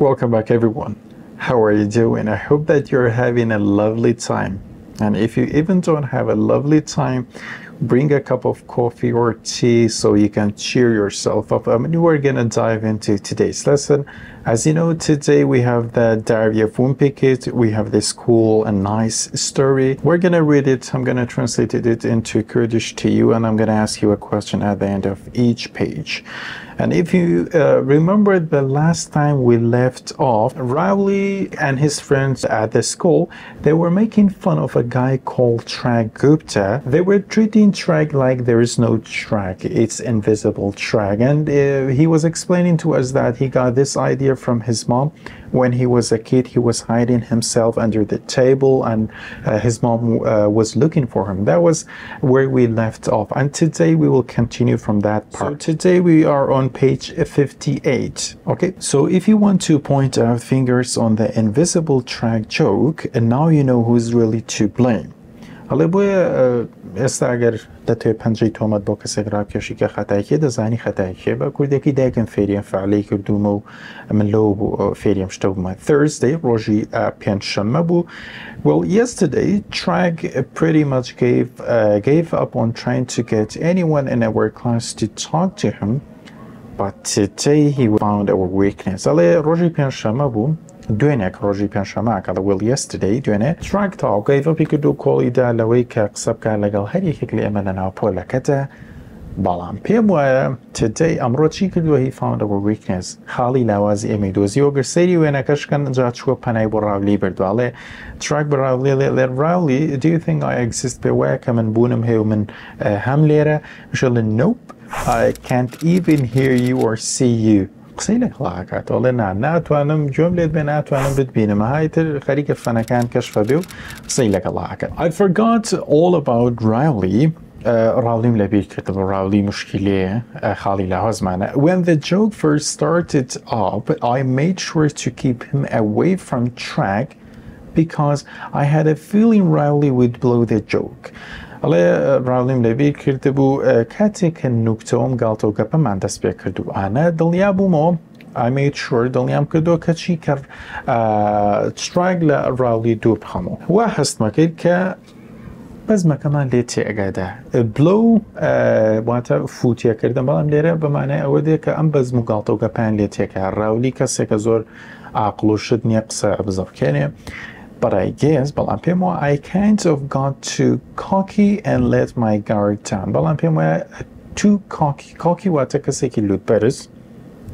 Welcome back, everyone. How are you doing? I hope that you're having a lovely time. And if you even don't have a lovely time, bring a cup of coffee or tea so you can cheer yourself up. We're going to dive into today's lesson. As you know, today we have the Diary of Wimpikit. We have this cool and nice story. We're going to read it. I'm going to translate it into Kurdish to you, and I'm going to ask you a question at the end of each page. And if you remember the last time we left off, Rowley and his friends at the school, they were making fun of a guy called Track Gupta. They were treating Track like there is no track, it's invisible track. And he was explaining to us that he got this idea from his mom. When he was a kid, he was hiding himself under the table, and his mom was looking for him. That was where we left off. And today we will continue from that part. So today we are on page 58. Okay, so if you want to point out fingers on the invisible track joke, and now you know who's really to blame. حالا بۆیە ئێستا ئەگەر دەتوێت پەنجەی تۆمەت بۆ کەسێک ڕاکێشی کە خەتایکێ دەزانی خەتایکێ بە کوردێکی دایکم فێریان فعلەی کردومە و من لەوە بوو فێریم شتە بوومە. Thursday ڕۆژی پێنجشەممە بوو. Well, yesterday Track pretty much gave up on trying to get anyone in our class to talk to him, but today he found our weakness. ئەڵێ ڕۆژی پێنجشەممە بوو. دوێنێک ڕۆژی پێنجشەممە well yesterday دوێنێ Track گایڤەپی کرد و کۆڵیدا لەوەی کە قسە بکات لەگەڵ هەر یەکێک لە ئێمە لە ناو پۆلەکەتە بەڵام پێم وایە today ئەمڕۆ چی کردووە he found our weakness خاڵی لاوازی ئێمەی دۆزیەوە گەر سەیری وێنەکەشکەن جا چووە پەنای بۆ ڕاولی بردووەڵێ Track بە ڕاولی لێ Rowley, do you think I exist پێ وایە کە من بوونم هەیە و من هەم لێرە مشڵێ nope I can't even hear you or see you. قسەی لەگەڵاکات وڵێ ناتوانم گوێم لێت بێ ناتوانم بتبینم هایتر خەریکە فەنەکان کەشفە بێ و قسەی لەگەڵاکات. I forgot all about Rowley. ڕاولیم لەبیر کردەوە ڕاولی مشکلەیە خاڵی لە هەزمانە. When the joke first started up, I made sure to keep him away from Track because I had a feeling Rowley would blow the joke. ئەڵێ ڕاولیم لەبیر کرده بوو کاتێک کە نوکتەوەم گاڵتەوگەپەمان دەست پێ کردووانە دڵنیا بوومەوە I made sure دڵنیام کردەوە کە چی کرد Track لە ڕاولی دوو بخەمەوە وا هەستمە کرد کە بەزمەکەمان لێ تێگادا بلۆ واتە فوتیەکردن بەڵام لێرە بەمانای ئەوە دێ کە ئەم بەزم و گاڵتەوگەپیان لێ تێکا ڕاولی کەسێکە زۆر عاقڵ و شت نییە قسە بزەفکێنێ. But I guess بەڵام پێم وایە I kind of got too cocky and let my guard down. بەڵام پێم وایە too cocky واتە کەسێکی لوودبەرز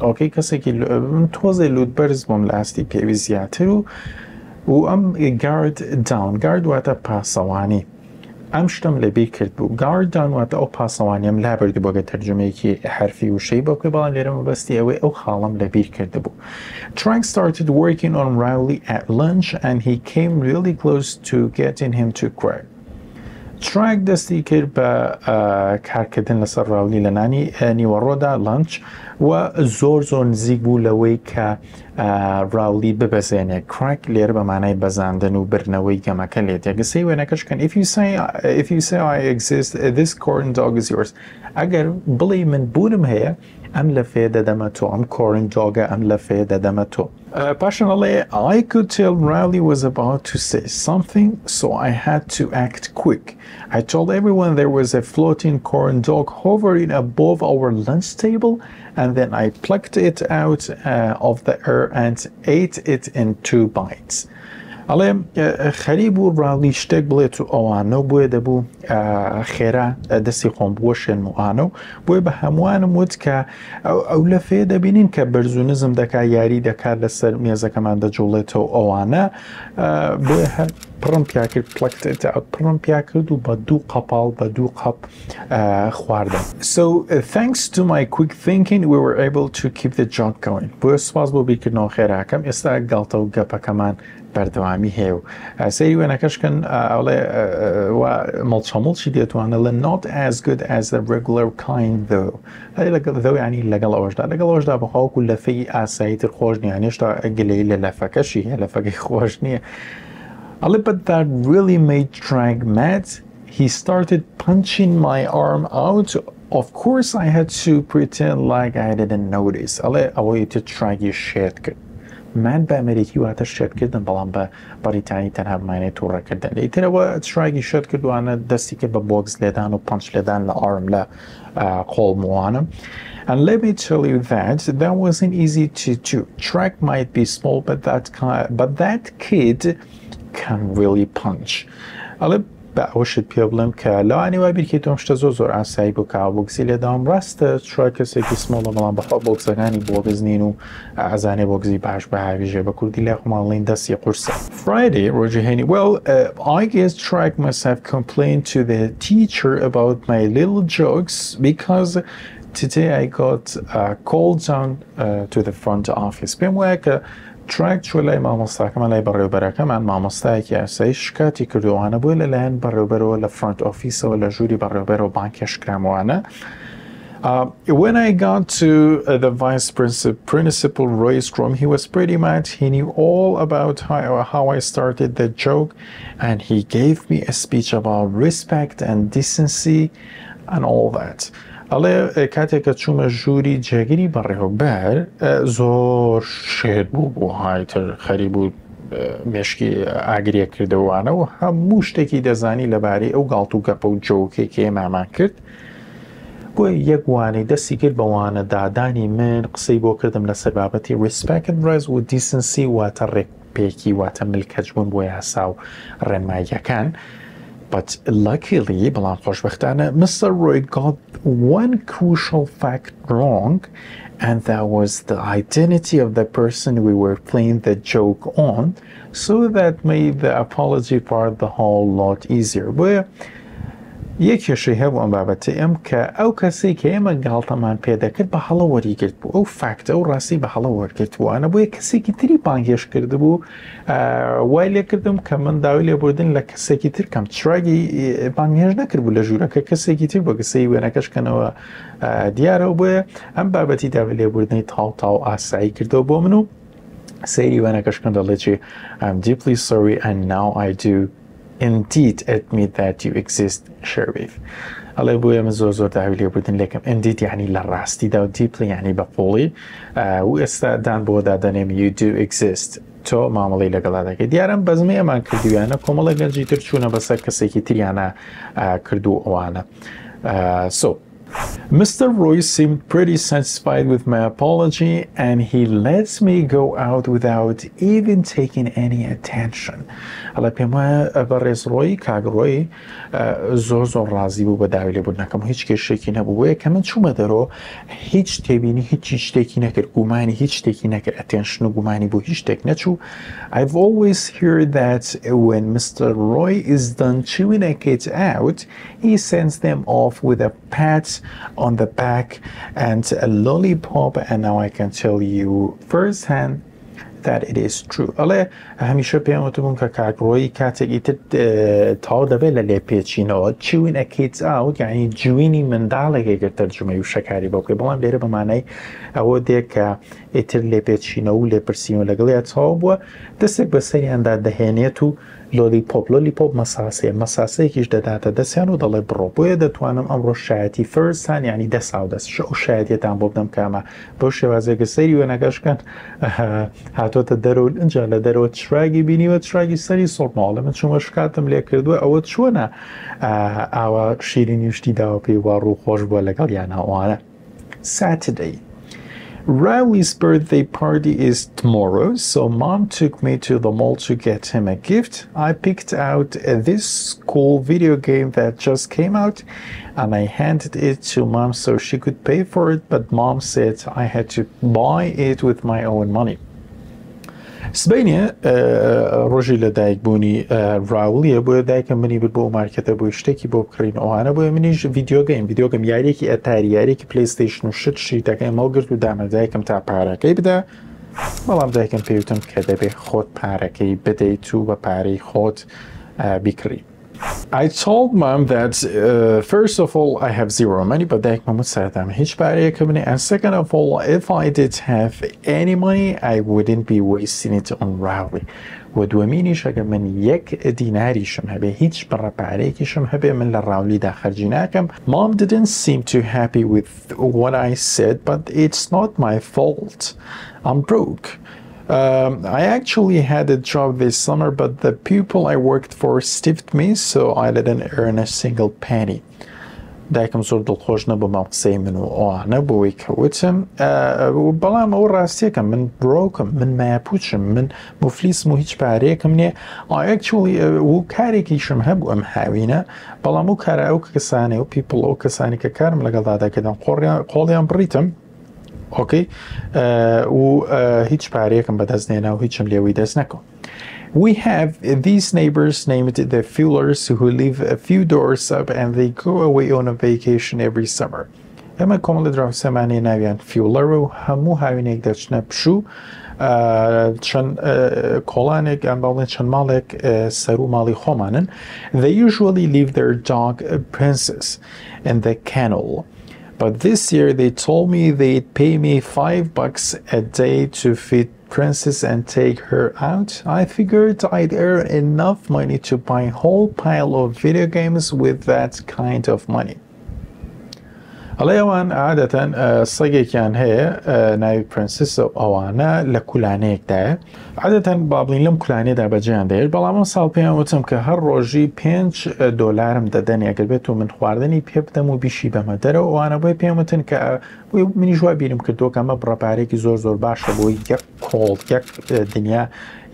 ئۆکەی کەسێکی تۆزێ لوودبەرز بۆم لە ئاستی پێوی زیاتر و ئەم guard down واتە پاسەوانی ئەم شتم لەبیر کرد بوو guard down واتە ئەو پاسەوانیم لا بردی بۆگە تەرجمەیەکی حرفی وشەی بۆ بکە بەڵام لێرە مەبەستی ئەوەی ئەو خاڵم لەبیر کرده بوو. Track started working on Rowley at lunch and he came really close to getting him to cry. Track دەستی کرد بە کارکردن لەسەر ڕاولی لە نانی نیوەڕۆدا لانچ و زۆر نزیک بوو لەوەی کە ڕاولی ببەزێنێ کراک لێرە بە مانای بەزاندن و برنەوەی گەمەکە لێت یەگەسەی وێنەکەشکەن if you say I exist this corn dog is yours. ئەگەر بڵێ من بوونم هەیە ئەم لە فێ دەدەمە تۆ ئەم corn dogە ئەم لە فێ دەدەمە تۆ. Passionately, I could tell Rowley was about to say something, so I had to act quick. I told everyone there was a floating corn dog hovering above our lunch table, and then I plucked it out of the air and ate it in 2 bites. ئەڵێ خەریب و ڕاولی شتێک بڵێت و ئەوانە و بۆیە دەبوو خێرا دەستی خۆم بووە شێن وانە و بۆیە بە هەمووانم وت کە ئەو لە فێ دەبینین کە بەرزونزم دەکا یاری دەکات لەسەر مێزەکەمان دەجوڵێتەوە ئەوانە بۆیە هەر پڕم پیا کرد پڕم پیا کرد و بە 2 قەپاڵ بە 2 قەپ خواردم. So thanks to my quick thinking we were able to keep the joke going. بۆیە سوپاس بۆ بیرکردنەوە خێراکەم ئێستا گاڵتە و گەپەکەمان بەردەوامی هەیە و سەیری وێنەکەشکن ئەڵێ مەڵچەمەڵشی دێتوانە لە not as good as the regular kind though. though ینی لەگەڵ ئەوەشدا بەخواوەکو لەفەی ئاساییتر خۆش نیە هێشتا گلەی لە لەفەکەشی هەیە لەفەکەی خۆش نییە. But that really made Track mad. He started punching my arm out. Of course, I had to pretend like I didn't notice. ئەڵێ ئەوەی تر Track شێت کرد. من بە ئەمریکی واتە شێرکردن بەڵام بە بەریتانی تەنها بمانێت تووڕەکردن ئیترەوە تراگی شێر کردوانە دەستی کرد بە بۆکس لێدان و پەنچ لێدان لە ئارم لە قۆڵموانم. And let me tell you that wasn't easy to do. Track might be small, but that kid can really punch. بە ئەوشت پێ بڵم کە لەوانی وای بیرکەیتەوە شتە زۆر ئاسایی بۆ کا بۆکسی لێداوم ڕاستە ترای کەسێکی سمۆڵە بەڵام بەخوا بۆکسەکانی بۆگز نین و ئەزانێ بۆگزی باش بە هاویژێ بە کوردی لای خۆماڵین دەستی قورسە. Friday ڕۆژی هێنی well I guess track must have complained to the teacher about my little jokes because today I got called down to the front office. پێم وایە کە تراک چوە لای مامۆستاکەمە لای بەڕێوبەرەکەمان مامۆستایەکی ئاسایی شکاتی کردووانە بووە لەلایەن بەڕێوبەرەوە لە فرونت ئۆفیسەوە لە ژووری بەڕێوبەرەوە بانکە شکراموانە. When I got to the vice principal Roy's room, he was pretty mad. He knew all about how I started the joke, and he gave me a speech about respect and decency and all that. ئەڵێ کاتێککە چوومە ژووری جێگیری بەڕێوەبەر زۆر شێر بوو هایتر خەری بوو مێشکی ئاگریە کردەوەوانە و هەموو شتێکی دەزانی لەبارەی ئەو گاڵت و گەپە و جۆکێکی ئێمامان کرد بۆ یەک وانەی دەستی کرد بەوانە دادانی من قسەی بۆ کردم لەسەر بابەتی ریسپێکت ڕێز و دیسنسی واتە ڕێکپێکی واتە ملکەجبوون بۆ یاسا و ڕێنماییەکان. But luckily, بەڵام خۆشبەختانە Mr. Roy got one crucial fact wrong, and that was the identity of the person we were playing the joke on, so that made the apology part the whole lot easier. یەکێشی هەبوو ئەم بابەتە ئەم کە ئەو کەسێک کە ئێمە گاڵتەمان پێدەکرد بە هەڵە وەریگرت بوو ئەو فاکتە ئەو ڕاستی بە هەڵە وەرگرتووانە بۆ یە کەسێکی تری بانگێش کرد بوو وای لێکردم کە من داوای لێبوردن لە کەسێکی تر کەم تراگی بانگێش نەکرد بوو لە ژوورەکە کەسێکی تر بۆ کەسەی وێنەکەشکەنەوە دیارەوە بۆیە ئەم بابەتی داوای لێبوردنی تاو ئاسایی کردەوە بۆ من و سەیری وێنەکەشکەن دەڵێ چی I'm deeply sorry and now I do indeed admit that you exist, Sheriff. ئەڵێ بۆیە من زۆر داوی لێبوردن لێکم indeed یعنی لە ڕاستیدا و deeply یعنی بەقوڵی و ئێستا دان بۆ دادەنێم you do exist تۆ مامەڵی لەگەڵا دەکەی دیارم بەزمێ ئەمان کردویانە کۆمەڵی گەنجی تر چوونە بەسەر کەسێکی تریانە کردو ئەوانە so Mr. Roy seemed pretty satisfied with my apology and he lets me go out without even taking any attention. ئەڵێ پێم وایە بەڕێز ڕۆی کاگڕۆی زۆر ڕازی بوو بە داوی لێبوردنەکەم هیچ کێشێکی نەبوو بۆیە کە من چوومە دەرەوە هیچ تێبینی هیچی شتێکی نەکرد گومانی هیچ شتێکی نەکرد ئەتێنشن و گومانی بۆ هیچ شتێک نەچوو. I've always heard that when Mr. Roy is done chewing a kid out, he sends them off with a pat on the back and a lollipop, and now I can tell you firsthand that it is true. ئەڵێ هەمیشە پێم وتبووم کە کاکڕۆی کاتێکی تر تاو دەبێت لە لێپێچینەوە chewing a kid out یعنی جوینی منداڵێکێکە تەرجمەی و شەکاری بۆ بکەی بەڵام لێرە بەمانەی ئەوە دێک کە ئیتر لێپێچینە و لێپرسینەوە لەگەڵیان تەواو بووە دەستێک بە سەریاندا دەهێنێت و لۆلیپۆپ مەساسەیەکیش دەداتە دەستیان و دەڵێ بڕۆ بۆیە دەتوانم ئەمڕۆ شایەتی فەرستان یعنی دەسا و دەستشە و شایەتێتان بۆ بدەم کامە بۆ شێوازێکە سەیری وێنەکەشکەن هاتۆتە دەرەوە ئەجا لە دەرەوە تراگی بینیوە تراگی سەری سۆڵماڵە من چوومە شکاتم لێ کردووە ئەوە چۆنە ئاوا شیرینی وشتی داوە پێی وا ڕوو خۆش بووە لەگەڵ یان ئەوانە. Saturday. Riley's birthday party is tomorrow, so Mom took me to the mall to get him a gift. I picked out this cool video game that just came out and I handed it to Mom so she could pay for it, but Mom said I had to buy it with my own money. سبەینێ ڕۆژی لە دایکبوونی ڕاوڵیە بۆیە دایکم منی برد بۆ مارکەتە بۆی شتێکی بۆ بکڕین ئەوانە بۆیە منیش ڤیدیۆگەیم یاریێکی ئەتاری یاریێکی پلەیستیشن و شتی تەکەی مەڵگرت و دامە دایکم تا پارەکەی بدە بەڵام دایکم پێوتم کە دەبێت خۆت پارەکەی بدەیت و بە پارەی خۆت بیکڕی. I told Mom that first of all I have zero money, but dayek mamut sardam hiç parayakım ne, and second of all if I did have any money I wouldn't be wasting it on Rowley. ودومینیش اگه من یک دیناریشم هبه هیچ برا پارێکیشم هبه من لە ڕاولیدا خەرجی ناکەم. Mom didn't seem too happy with what I said, but it's not my fault. I'm broke. I actually had a job this summer, but the people I worked for stiffed me, so I didn't earn a single penny. دایکم زۆر دڵخۆش نەبوو مام قسەی من و ئەوانە بۆی کەوتم بەڵام ئەو ڕاستیەکەم من برۆکم من مایەپوچم من مفلیسم و هیچ پارەیەکم نییە و کارێکیشم هەبوو ئەم هاوینە بەڵام ئەو کارە ئەو کەسانی و پیپڵ ئەو کەسانی کە کارم لەگەڵدا دەکردم قۆڵیان بڕیتم ئۆکەی و هیچ پارەیەکم بەدەست نێنا و هیچم لێوەی دەست نەکەم. We have these neighbors named the Fullers who live a few doors up and they go away on a vacation every summer. ئەمە کۆمەڵی دراوسەمانی ناویان فیولەر و هەموو هاوینێک دەچنە پشوو چەند کۆڵانێک ئەم باڵێن چەند ماڵێک سەر و ماڵی خۆمانن. They usually leave their dog Princess in the kennel. But this year they told me they'd pay me $5 a day to feed Princess and take her out. I figured I'd earn enough money to buy a whole pile of video games with that kind of money. ئەڵێوان عادەتەن سەگێکیان هەیە ناوی پرنسس و ئەوانە لە کولانەیەکدایە عادەتەن بابلین لەم کولانێدا بەجیان دەێت بەڵام ئەم ساڵ پێیان وتم کە هەر ڕۆژی $5 دەدەن ئەگەر بێت و من خواردنی پێ بدەم و بیشی بەمە دەرەوە ئەوانە بۆی پێم وتن کە منی ژوا بیرم کردووە کە ئەمە بڕەپارێکی زۆر باشە بۆی یەک کۆڵ یەک دنیا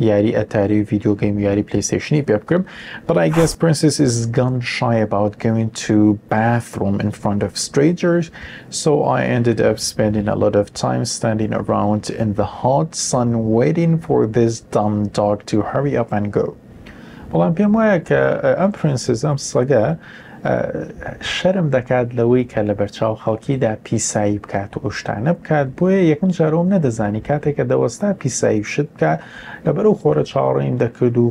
یاری ئەتاری ڤیدیۆ گەیم یاری پلەیستیشنی پێ بکرم. But I guess Princess is gun shy about going to bathroom in front of strangers, so I ended up spending a lot of time standing around in the hot sun waiting for this dumb dog to hurry up and go. بەڵام پێم وایە کە ئەم Princess ئەم سەگە شەرم دەکات لەوەی کە لە بەرچاو خەڵکیدا پیسایی بکات و شتانە بکات بۆیە یەکەم جارۆم نەدەزانی کاتێککە دەوەستا پیسایی شت بکات لەبەرەو خۆرە چاوەڕێیم دەکرد و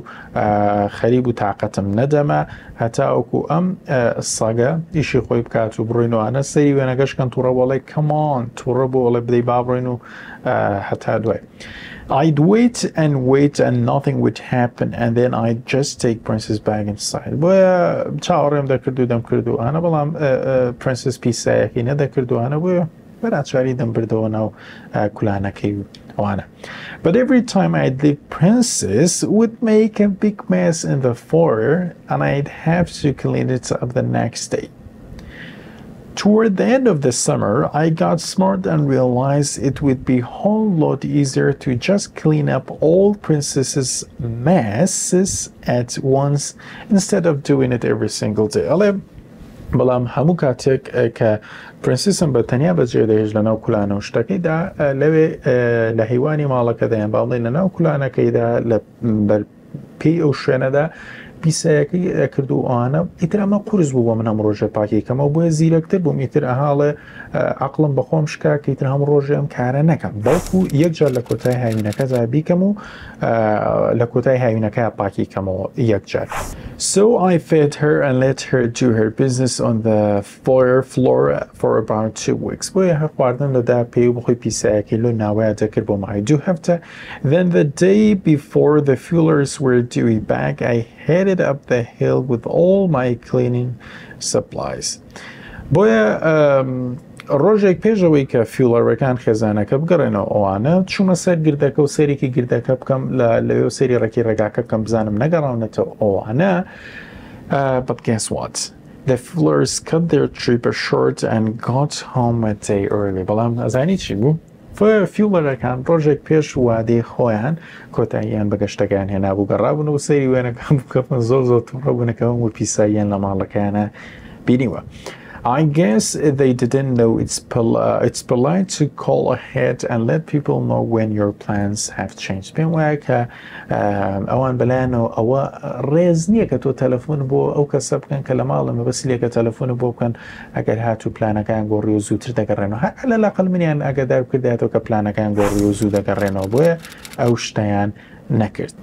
خەریب و تااقەتم نەدەما هەتا ئەوکو ئەم سەگە ئیشی خۆی بکات و بڕۆینەوەوانە سەری وێنەگەشتکەن تووڕەوەڵی کەمان تووڕە بۆ وڵێ بدەی بابڕۆین و هەتا دوای. I'd wait and nothing would happen and then I'd just take Princess back inside. بۆیە چاوەڕێم دەکرد و دەمکرد و ئەنە بەڵام Princess پیسایەکی نەدەکرد و ئەنە بۆیە بەراچواری دەمبردەوە ناو کولانەکەی و ئەوانە. But every time I'd leave Princess would make a big mess in the foyer and I'd have to clean it up the next day. Toward the end of the summer, I got smart and realized it would be a whole lot easier to just clean up all Princess's messes at once instead of doing it every single day. بەڵام هەموو کاتێک کە پرنسسم بە تەنیا بەجێ دەهێژ لە ناو کولانە و شتەکەیدا لەوێ لە هیوانی ماڵەکە دەیان باڵێن لە ناو کولانەکەیدا لە پێی ئەو شوێنەدا پیسایەکەی کرد و ئەوانە ئیتر ئەمە قورس بوو بۆ من هەم ڕۆژە پاکێکەمەوە بۆیە زیرەکتر بووم ئیتر ئەهاڵێ عەقڵم بەخۆم شکا کە ئیتر هەم ڕۆژێ ئەم کارە نەکەم بەڵکو یەکجار لە کۆتای هاوینەکەدا بیکەم و لە کۆتای هاوینەکە پاکیکەمەوە یەکجار. So I fed her and let her do her business on the foyer floor for about 2 weeks. بۆیە هەر خواردن لەدا پێی و بخۆی پیسایەکەی لۆ ناوایە دەکرد بۆ مای 2 هەفتە. Then the day before the Fullers were due back, I headed up the hill with all my cleaning supplies. بۆیە ڕۆژێک پێشەوەی کە فیولەرەکان خێزانەکە بگەڕێنەوە ئەوانە چوومە سەر گردەکە و سەرێکی گردەکە بکەم لەوێ سەری ڕێکی ڕێگاکە بکەم بزانم نەگەڕاونەتەوە ئەوانە. But guess what? The Fullers cut their trip short and got home a day early. بەڵام ئەزانی چی بوو؟ فیولەرەکان ڕۆژێک پێش وادەی خۆیان کۆتاییان بەگەشتەکان هێنابوو گەڕابوون و سەری وێنەکان بکەن زۆر تووڕەبوونەکەم و پیساییان لە ماڵەکەیانە بینیوە. I guess they didn't know it's polite to call ahead and let people know when your plans have changed. پێم وایە کە ئەوان بەلایەنەوە ئەوە ڕێز نییە کە تۆ تەلەفۆن بۆ ئەو کەسە بکەن کە لە ماڵمە بەسی لێکە تەلەفۆن بۆ بکەن ئەگەر هاتوو پلانەکان گۆڕی و زووتر دەگەڕێنەوە هەر لەلاقل منیان ئەگەدار کردایەوە کە پلانەکان گۆڕی و زوو دەگەڕێنەوە بۆیە ئەو شتیان نەکرد.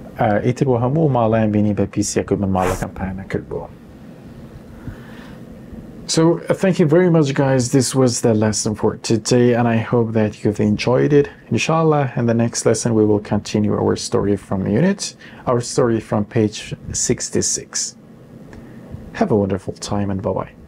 ئیتر بۆ هەموو ماڵیان بینی بە پیسیەکە من ماڵەکەم پایان نەکرد بووە. So thank you very much guys, this was the lesson for today and I hope that you've enjoyed it. Inshallah in the next lesson we will continue our story from our story from page 66. Have a wonderful time and bye bye.